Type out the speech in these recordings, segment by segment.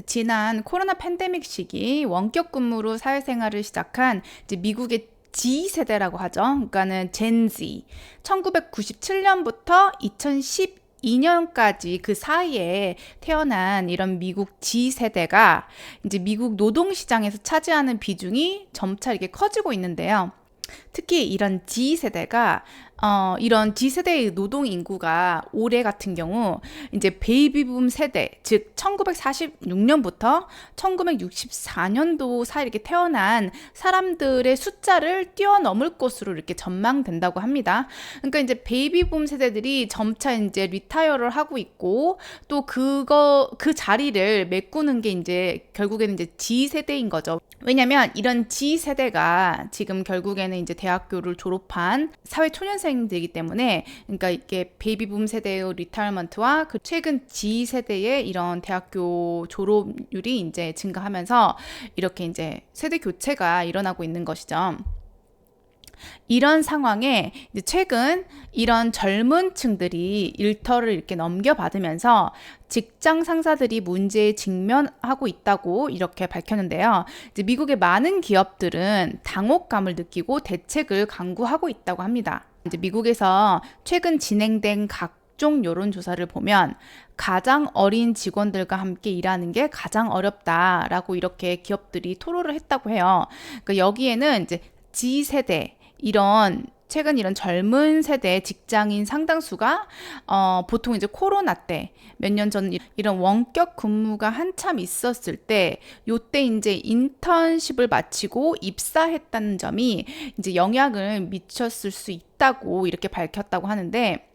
지난 코로나 팬데믹 시기 원격 근무로 사회생활을 시작한 미국의 G세대라고 하죠. 그러니까는 젠지. 1997년부터 2012년까지 그 사이에 태어난 이런 미국 G세대가 이제 미국 노동시장에서 차지하는 비중이 점차 이렇게 커지고 있는데요. 특히 이런 G세대가 이런 G세대의 노동 인구가 올해 같은 경우 이제 베이비붐 세대, 즉 1946년부터 1964년도 사이 이렇게 태어난 사람들의 숫자를 뛰어넘을 것으로 이렇게 전망된다고 합니다. 그러니까 이제 베이비붐 세대들이 점차 이제 리타이어를 하고 있고 또 그 자리를 메꾸는 게 이제 결국에는 이제 G세대인 거죠. 왜냐면 이런 G세대가 지금 결국에는 이제 대학교를 졸업한 사회 초년생들이기 때문에 그러니까 이게 베이비붐 세대의 리타이어먼트와 그 최근 G세대의 이런 대학교 졸업률이 이제 증가하면서 이렇게 이제 세대 교체가 일어나고 있는 것이죠. 이런 상황에 이제 최근 이런 젊은 층들이 일터를 이렇게 넘겨받으면서 직장 상사들이 문제에 직면하고 있다고 이렇게 밝혔는데요. 이제 미국의 많은 기업들은 당혹감을 느끼고 대책을 강구하고 있다고 합니다. 이제 미국에서 최근 진행된 각종 여론조사를 보면 가장 어린 직원들과 함께 일하는 게 가장 어렵다라고 이렇게 기업들이 토로를 했다고 해요. 그러니까 여기에는 이제 G세대 이런 최근 이런 젊은 세대 직장인 상당수가 보통 이제 코로나 때 몇 년 전 이런 원격 근무가 한참 있었을 때 요때 이제 인턴십을 마치고 입사했다는 점이 이제 영향을 미쳤을 수 있다고 이렇게 밝혔다고 하는데,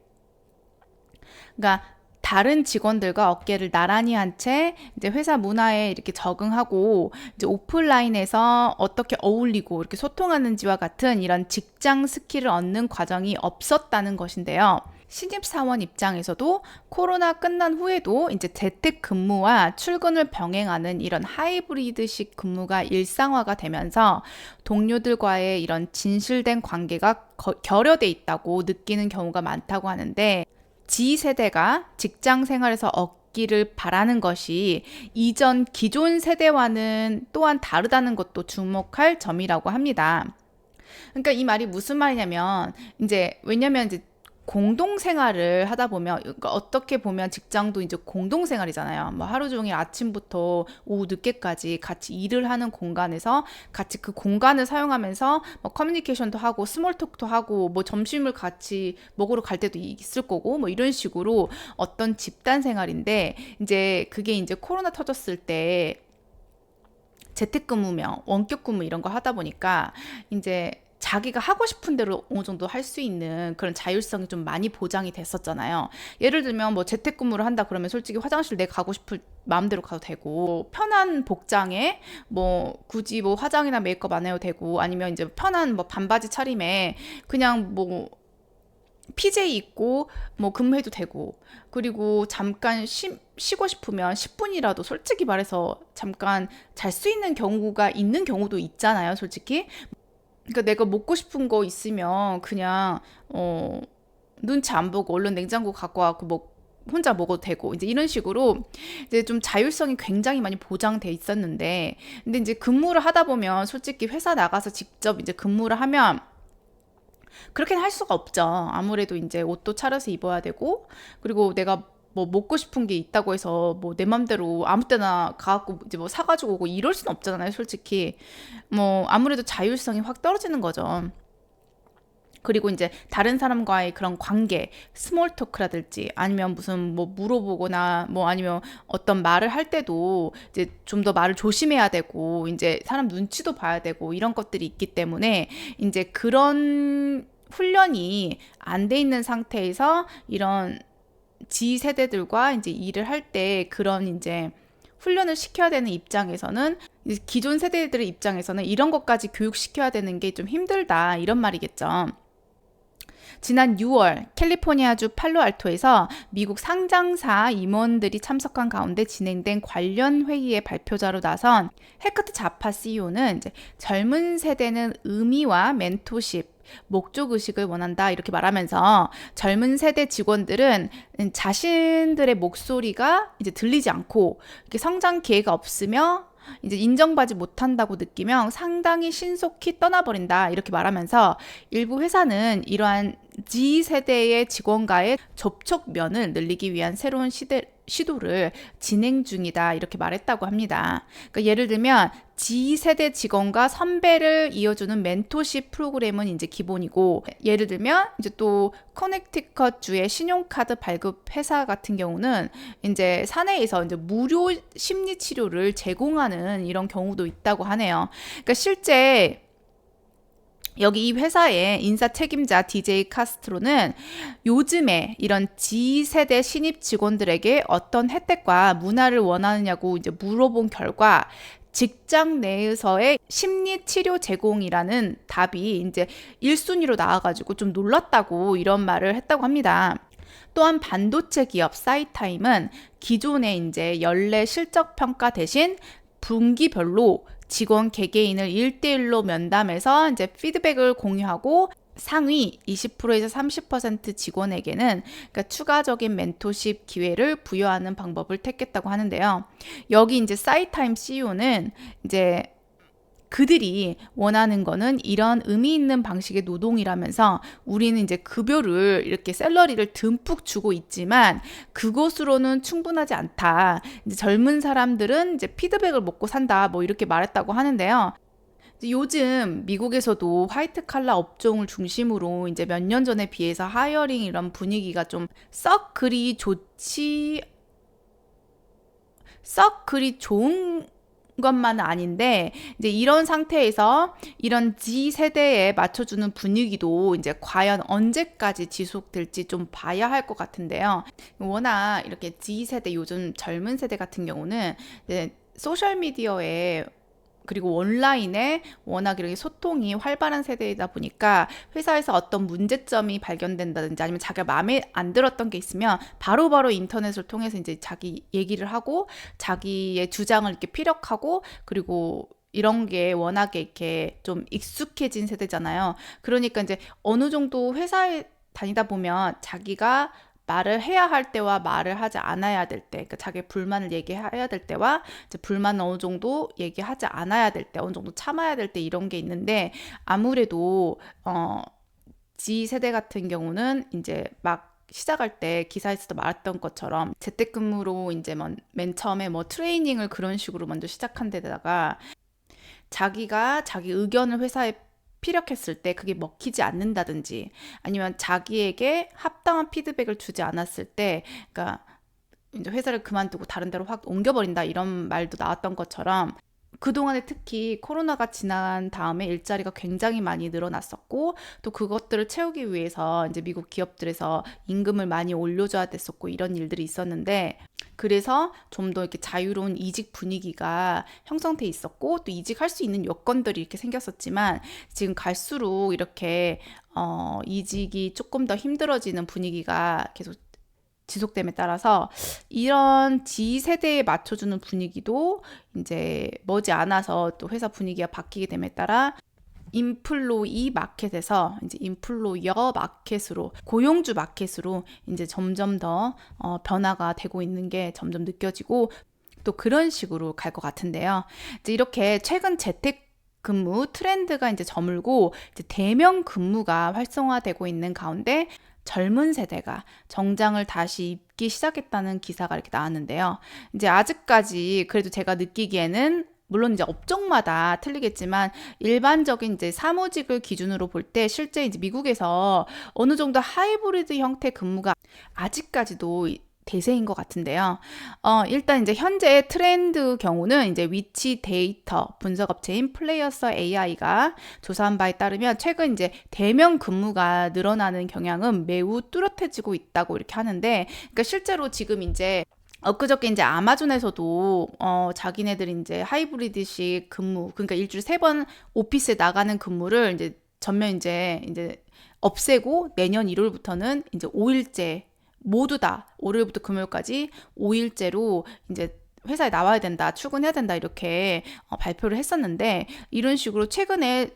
그러니까 다른 직원들과 어깨를 나란히 한 채 이제 회사 문화에 이렇게 적응하고 이제 오프라인에서 어떻게 어울리고 이렇게 소통하는지와 같은 이런 직장 스킬을 얻는 과정이 없었다는 것인데요. 신입사원 입장에서도 코로나 끝난 후에도 이제 재택 근무와 출근을 병행하는 이런 하이브리드식 근무가 일상화가 되면서 동료들과의 이런 진실된 관계가 결여돼 있다고 느끼는 경우가 많다고 하는데, G세대가 직장 생활에서 얻기를 바라는 것이 이전 기존 세대와는 또한 다르다는 것도 주목할 점이라고 합니다. 그러니까 이 말이 무슨 말이냐면 왜냐면 이제 공동생활을 하다 보면, 그러니까 어떻게 보면 직장도 이제 공동생활이잖아요. 뭐 하루 종일 아침부터 오후 늦게까지 같이 일을 하는 공간에서 같이 그 공간을 사용하면서 뭐 커뮤니케이션도 하고 스몰톡도 하고 뭐 점심을 같이 먹으러 갈 때도 있을 거고 뭐 이런 식으로 어떤 집단 생활인데, 이제 그게 이제 코로나 터졌을 때 재택근무며 원격근무 이런 거 하다 보니까 이제 자기가 하고 싶은 대로 어느 정도 할 수 있는 그런 자율성이 좀 많이 보장이 됐었잖아요. 예를 들면 뭐 재택근무를 한다 그러면 솔직히 화장실 내 가고 싶을 마음대로 가도 되고, 편한 복장에 뭐 굳이 뭐 화장이나 메이크업 안 해도 되고, 아니면 이제 편한 뭐 반바지 차림에 그냥 뭐 PJ 입고 뭐 근무해도 되고, 그리고 잠깐 쉬고 싶으면 10분이라도 솔직히 말해서 잠깐 잘 수 있는 경우가 있는 경우도 있잖아요, 솔직히. 그러니까 내가 먹고 싶은 거 있으면 그냥 눈치 안 보고 얼른 냉장고 갖고 와서 혼자 먹어도 되고, 이제 이런 식으로 이제 좀 자율성이 굉장히 많이 보장돼 있었는데, 근데 이제 근무를 하다 보면 솔직히 회사 나가서 직접 이제 근무를 하면 그렇게는 할 수가 없죠. 아무래도 이제 옷도 차려서 입어야 되고, 그리고 내가 뭐 먹고 싶은 게 있다고 해서 뭐 내 맘대로 아무 때나 가갖고 이제 뭐 사가지고 오고 이럴 순 없잖아요, 솔직히. 뭐 아무래도 자율성이 확 떨어지는 거죠. 그리고 이제 다른 사람과의 그런 관계, 스몰 토크라든지 아니면 무슨 뭐 물어보거나 뭐 아니면 어떤 말을 할 때도 이제 좀 더 말을 조심해야 되고, 이제 사람 눈치도 봐야 되고 이런 것들이 있기 때문에 이제 그런 훈련이 안 돼 있는 상태에서 이런 G세대들과 이제 일을 할 때 그런 이제 훈련을 시켜야 되는 입장에서는, 기존 세대들의 입장에서는 이런 것까지 교육시켜야 되는 게 좀 힘들다 이런 말이겠죠. 지난 6월 캘리포니아주 팔로알토에서 미국 상장사 임원들이 참석한 가운데 진행된 관련 회의의 발표자로 나선 헤크트 자파 CEO는 이제 젊은 세대는 의미와 멘토십, 목적의식을 원한다 이렇게 말하면서 젊은 세대 직원들은 자신들의 목소리가 이제 들리지 않고 이렇게 성장 기회가 없으며 이제 인정받지 못한다고 느끼면 상당히 신속히 떠나버린다 이렇게 말하면서 일부 회사는 이러한 G세대의 직원과의 접촉면을 늘리기 위한 새로운 시도를 진행 중이다 이렇게 말했다고 합니다. 그러니까 예를 들면 G세대 직원과 선배를 이어주는 멘토십 프로그램은 이제 기본이고, 예를 들면 이제 또 커넥티컷 주의 신용카드 발급 회사 같은 경우는 이제 사내에서 이제 무료 심리 치료를 제공하는 이런 경우도 있다고 하네요. 그러니까 실제 여기 이 회사의 인사 책임자 DJ 카스트로는 요즘에 이런 G세대 신입 직원들에게 어떤 혜택과 문화를 원하느냐고 이제 물어본 결과 직장 내에서의 심리 치료 제공이라는 답이 이제 1순위로 나와가지고 좀 놀랐다고 이런 말을 했다고 합니다. 또한 반도체 기업 사이타임은 기존의 이제 연례 실적 평가 대신 분기별로 직원 개개인을 1대1로 면담해서 이제 피드백을 공유하고 상위 20%에서 30% 직원에게는 그러니까 추가적인 멘토십 기회를 부여하는 방법을 택했다고 하는데요. 여기 이제 사이타임 CEO는 이제 그들이 원하는 거는 이런 의미 있는 방식의 노동이라면서 우리는 이제 급여를 이렇게 샐러리를 듬뿍 주고 있지만 그것으로는 충분하지 않다. 이제 젊은 사람들은 이제 피드백을 먹고 산다. 뭐 이렇게 말했다고 하는데요. 요즘 미국에서도 화이트 칼라 업종을 중심으로 이제 몇 년 전에 비해서 하이어링 이런 분위기가 좀 썩 그리 좋은 것만은 아닌데, 이제 이런 상태에서 이런 G세대에 맞춰주는 분위기도 이제 과연 언제까지 지속될지 좀 봐야 할 것 같은데요. 워낙 이렇게 G세대, 요즘 젊은 세대 같은 경우는 이제 소셜미디어에 그리고 온라인에 워낙 이렇게 소통이 활발한 세대이다 보니까 회사에서 어떤 문제점이 발견된다든지 아니면 자기가 마음에 안 들었던 게 있으면 바로바로 인터넷을 통해서 이제 자기 얘기를 하고 자기의 주장을 이렇게 피력하고, 그리고 이런 게 워낙에 이렇게 좀 익숙해진 세대잖아요. 그러니까 이제 어느 정도 회사에 다니다 보면 자기가 말을 해야 할 때와 말을 하지 않아야 될 때, 그러니까 자기 불만을 얘기해야 될 때와 이제 불만을 어느 정도 얘기하지 않아야 될 때, 어느 정도 참아야 될 때 이런 게 있는데, 아무래도 G세대 같은 경우는 이제 막 시작할 때 기사에서도 말했던 것처럼 재택근무로 이제 맨 처음에 뭐 트레이닝을 그런 식으로 먼저 시작한 데다가 자기가 자기 의견을 회사에 피력했을 때 그게 먹히지 않는다든지 아니면 자기에게 합당한 피드백을 주지 않았을 때, 그러니까 이제 회사를 그만두고 다른 데로 확 옮겨버린다 이런 말도 나왔던 것처럼 그동안에 특히 코로나가 지난 다음에 일자리가 굉장히 많이 늘어났었고, 또 그것들을 채우기 위해서 이제 미국 기업들에서 임금을 많이 올려줘야 됐었고 이런 일들이 있었는데, 그래서 좀 더 이렇게 자유로운 이직 분위기가 형성돼 있었고 또 이직할 수 있는 여건들이 이렇게 생겼었지만, 지금 갈수록 이렇게 이직이 조금 더 힘들어지는 분위기가 계속 지속됨에 따라서 이런 G세대에 맞춰주는 분위기도 이제 머지않아서 또 회사 분위기가 바뀌게 됨에 따라 인플로이 마켓에서 이제 인플로이어 마켓으로, 고용주 마켓으로 이제 점점 더 변화가 되고 있는 게 점점 느껴지고, 또 그런 식으로 갈 것 같은데요. 이제 이렇게 최근 재택 근무 트렌드가 이제 저물고 이제 대면 근무가 활성화되고 있는 가운데 젊은 세대가 정장을 다시 입기 시작했다는 기사가 이렇게 나왔는데요. 이제 아직까지 그래도 제가 느끼기에는 물론 이제 업종마다 틀리겠지만 일반적인 이제 사무직을 기준으로 볼 때 실제 이제 미국에서 어느 정도 하이브리드 형태 근무가 아직까지도 대세인 것 같은데요. 일단 이제 현재 트렌드 경우는 이제 위치 데이터 분석 업체인 플레이어서 AI가 조사한 바에 따르면 최근 이제 대면 근무가 늘어나는 경향은 매우 뚜렷해지고 있다고 이렇게 하는데, 그러니까 실제로 지금 이제 엊그저께 이제 아마존에서도 자기네들 이제 하이브리드식 근무, 그러니까 일주일에 3번 오피스에 나가는 근무를 이제 전면 이제 없애고 내년 1월부터는 이제 5일째 모두 다 월요일부터 금요일까지 5일째로 이제 회사에 나와야 된다, 출근해야 된다 이렇게 발표를 했었는데, 이런 식으로 최근에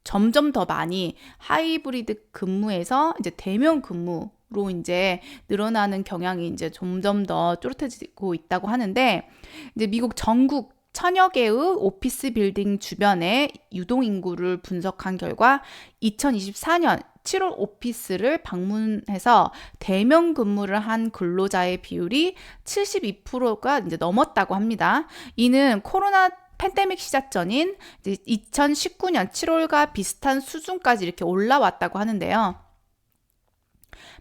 점점 더 많이 하이브리드 근무에서 이제 대면 근무로 이제 늘어나는 경향이 이제 점점 더 뚜렷해지고 있다고 하는데, 이제 미국 전국 천여 개의 오피스 빌딩 주변의 유동 인구를 분석한 결과 2024년 7월 오피스를 방문해서 대면 근무를 한 근로자의 비율이 72%가 이제 넘었다고 합니다. 이는 코로나 팬데믹 시작 전인 2019년 7월과 비슷한 수준까지 이렇게 올라왔다고 하는데요.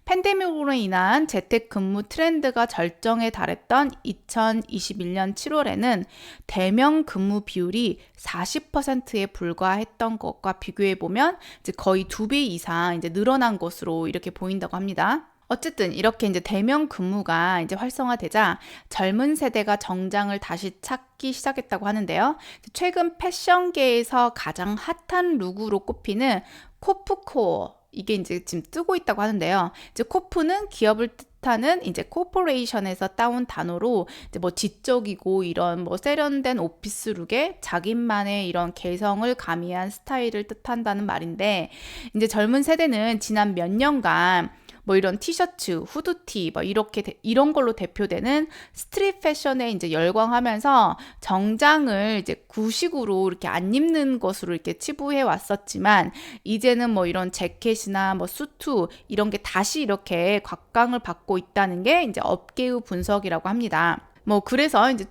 팬데믹으로 인한 재택근무 트렌드가 절정에 달했던 2021년 7월에는 대면 근무 비율이 40%에 불과했던 것과 비교해보면 이제 거의 2배 이상 이제 늘어난 것으로 이렇게 보인다고 합니다. 어쨌든 이렇게 이제 대면 근무가 이제 활성화되자 젊은 세대가 정장을 다시 찾기 시작했다고 하는데요. 최근 패션계에서 가장 핫한 룩으로 꼽히는 코프코어, 이게 이제 지금 뜨고 있다고 하는데요. 이제 코프는 기업을 뜻하는 이제 코퍼레이션에서 따온 단어로 이제 뭐 지적이고 이런 뭐 세련된 오피스 룩에 자기만의 이런 개성을 가미한 스타일을 뜻한다는 말인데, 이제 젊은 세대는 지난 몇 년간 뭐 이런 티셔츠, 후드티, 뭐 이런 걸로 대표되는 스트릿 패션에 이제 열광하면서 정장을 이제 구식으로 이렇게 안 입는 것으로 이렇게 치부해 왔었지만, 이제는 뭐 이런 재킷이나 뭐 수트 이런 게 다시 이렇게 곽광을 받고 있다는 게 이제 업계의 분석이라고 합니다. 뭐 그래서 이제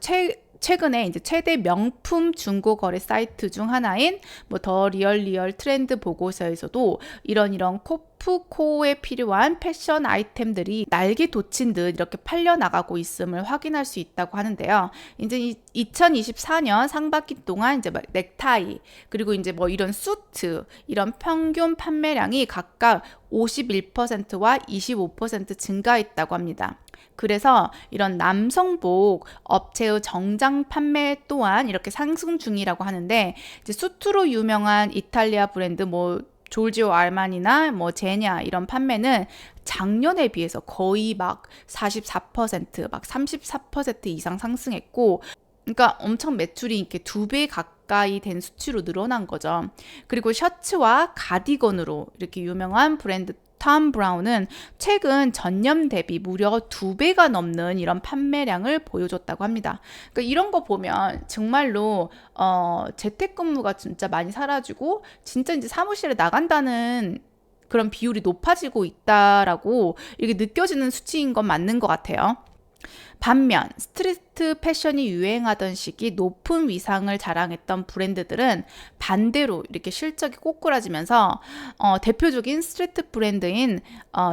최근에 이제 최대 명품 중고 거래 사이트 중 하나인 뭐 더 리얼 트렌드 보고서에서도 이런 코프코어에 필요한 패션 아이템들이 날개 돋친 듯 이렇게 팔려 나가고 있음을 확인할 수 있다고 하는데요. 이제 2024년 상반기 동안 이제 넥타이, 그리고 이제 뭐 이런 수트 이런 평균 판매량이 각각 51%와 25% 증가했다고 합니다. 그래서 이런 남성복 업체의 정장 판매 또한 이렇게 상승 중이라고 하는데, 이제 수트로 유명한 이탈리아 브랜드 뭐 졸지오 알마니나 뭐 제냐 이런 판매는 작년에 비해서 거의 막 44%, 막 34% 이상 상승했고, 그러니까 엄청 매출이 이렇게 2배 가까이 된 수치로 늘어난 거죠. 그리고 셔츠와 가디건으로 이렇게 유명한 브랜드 톰 브라운은 최근 전년 대비 무려 2배가 넘는 이런 판매량을 보여줬다고 합니다. 그러니까 이런 거 보면 정말로 재택근무가 진짜 많이 사라지고 진짜 이제 사무실에 나간다는 그런 비율이 높아지고 있다라고 이렇게 느껴지는 수치인 건 맞는 것 같아요. 반면 스트리트 패션이 유행하던 시기 높은 위상을 자랑했던 브랜드들은 반대로 이렇게 실적이 꼬꾸라지면서 대표적인 스트리트 브랜드인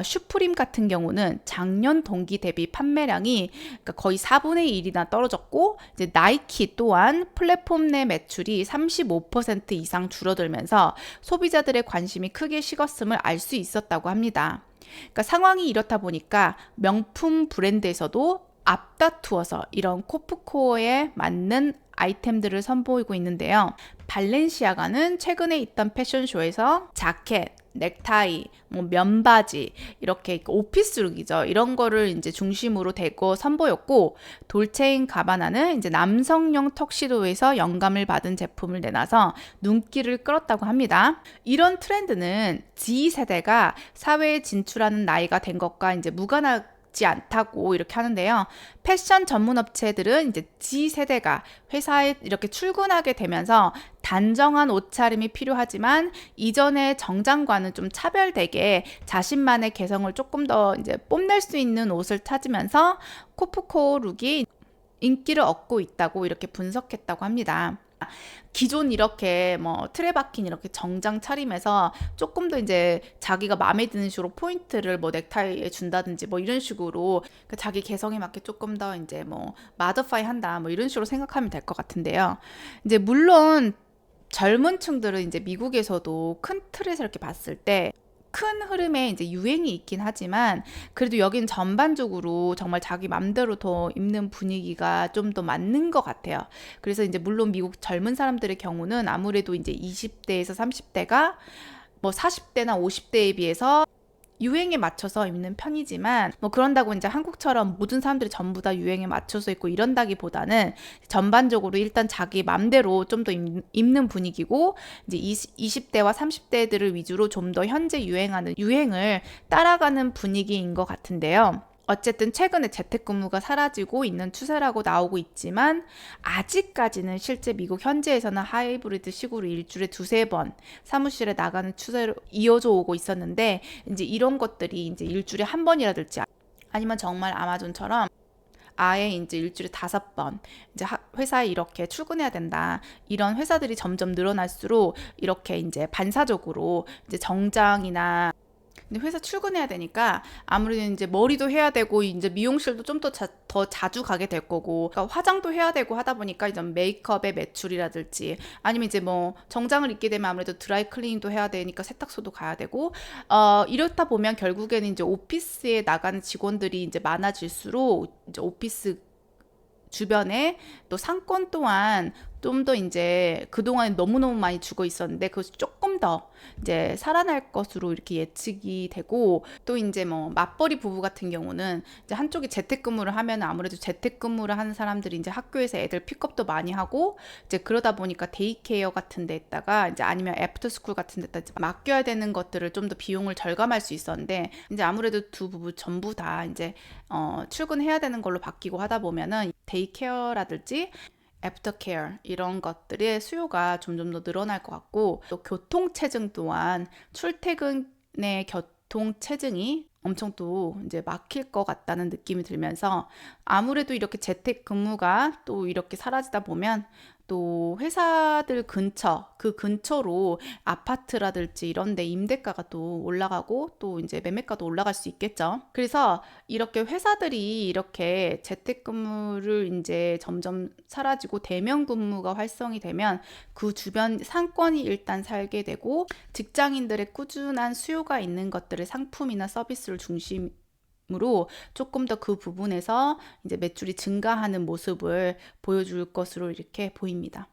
슈프림 같은 경우는 작년 동기 대비 판매량이 그러니까 거의 4분의 1이나 떨어졌고, 이제 나이키 또한 플랫폼 내 매출이 35% 이상 줄어들면서 소비자들의 관심이 크게 식었음을 알 수 있었다고 합니다. 그러니까 상황이 이렇다 보니까 명품 브랜드에서도 앞다투어서 이런 코프코어에 맞는 아이템들을 선보이고 있는데요. 발렌시아가는 최근에 있던 패션쇼에서 자켓, 넥타이, 뭐 면바지, 이렇게 오피스룩이죠. 이런 거를 이제 중심으로 대고 선보였고, 돌체인 가바나는 이제 남성용 턱시도에서 영감을 받은 제품을 내놔서 눈길을 끌었다고 합니다. 이런 트렌드는 Z세대가 사회에 진출하는 나이가 된 것과 이제 무관하지 않다고 이렇게 하는데요. 패션 전문 업체들은 이제 Z세대가 회사에 이렇게 출근하게 되면서 단정한 옷차림이 필요하지만 이전의 정장과는 좀 차별되게 자신만의 개성을 조금 더 이제 뽐낼 수 있는 옷을 찾으면서 코프코어 룩이 인기를 얻고 있다고 이렇게 분석했다고 합니다. 기존 이렇게 뭐 틀에 박힌 이렇게 정장 차림에서 조금 더 이제 자기가 마음에 드는 식으로 포인트를 뭐 넥타이에 준다든지 뭐 이런 식으로 자기 개성에 맞게 조금 더 이제 뭐 마더파이 한다 뭐 이런 식으로 생각하면 될 것 같은데요. 이제 물론 젊은 층들은 이제 미국에서도 큰 틀에서 이렇게 봤을 때 큰 흐름에 이제 유행이 있긴 하지만, 그래도 여긴 전반적으로 정말 자기 맘대로 더 입는 분위기가 좀 더 맞는 것 같아요. 그래서 이제 물론 미국 젊은 사람들의 경우는 아무래도 이제 20대에서 30대가 뭐 40대나 50대에 비해서 유행에 맞춰서 입는 편이지만 뭐 그런다고 이제 한국처럼 모든 사람들이 전부 다 유행에 맞춰서 입고 이런다기보다는 전반적으로 일단 자기 맘대로 좀 더 입는 분위기고 이제 20대와 30대들을 위주로 좀 더 현재 유행하는 유행을 따라가는 분위기인 것 같은데요. 어쨌든 최근에 재택근무가 사라지고 있는 추세라고 나오고 있지만 아직까지는 실제 미국 현지에서는 하이브리드 식으로 일주일에 두세 번 사무실에 나가는 추세로 이어져 오고 있었는데 이제 이런 것들이 이제 일주일에 한 번이라든지 아니면 정말 아마존처럼 아예 이제 일주일에 5번 이제 회사에 이렇게 출근해야 된다. 이런 회사들이 점점 늘어날수록 이렇게 이제 반사적으로 이제 정장이나 근데 회사 출근해야 되니까 아무래도 이제 머리도 해야 되고 이제 미용실도 좀 더 자주 가게 될 거고 그러니까 화장도 해야 되고 하다 보니까 이제 메이크업의 매출이라든지 아니면 이제 뭐 정장을 입게 되면 아무래도 드라이 클리닝도 해야 되니까 세탁소도 가야 되고 이렇다 보면 결국에는 이제 오피스에 나가는 직원들이 이제 많아질수록 이제 오피스 주변에 또 상권 또한 좀 더 이제 그동안 너무너무 많이 죽어 있었는데 그것이 조금 더 이제 살아날 것으로 이렇게 예측이 되고 또 이제 뭐 맞벌이 부부 같은 경우는 이제 한쪽이 재택근무를 하면 아무래도 재택근무를 하는 사람들이 이제 학교에서 애들 픽업도 많이 하고 이제 그러다 보니까 데이케어 같은 데다가 이제 아니면 애프터스쿨 같은 데다 이제 맡겨야 되는 것들을 좀 더 비용을 절감할 수 있었는데 이제 아무래도 두 부부 전부 다 이제 출근해야 되는 걸로 바뀌고 하다 보면은 데이케어라든지 애프터케어 이런 것들의 수요가 점점 더 늘어날 것 같고 또 교통체증 또한 출퇴근의 교통체증이 엄청 또 이제 막힐 것 같다는 느낌이 들면서 아무래도 이렇게 재택근무가 또 이렇게 사라지다 보면 또 회사들 그 근처로 아파트라든지 이런 데 임대가가 또 올라가고 또 이제 매매가도 올라갈 수 있겠죠. 그래서 이렇게 회사들이 이렇게 재택근무를 이제 점점 사라지고 대면 근무가 활성이 되면 그 주변 상권이 일단 살게 되고 직장인들의 꾸준한 수요가 있는 것들의 상품이나 서비스를 중심으로 조금 더 그 부분에서 이제 매출이 증가하는 모습을 보여줄 것으로 이렇게 보입니다.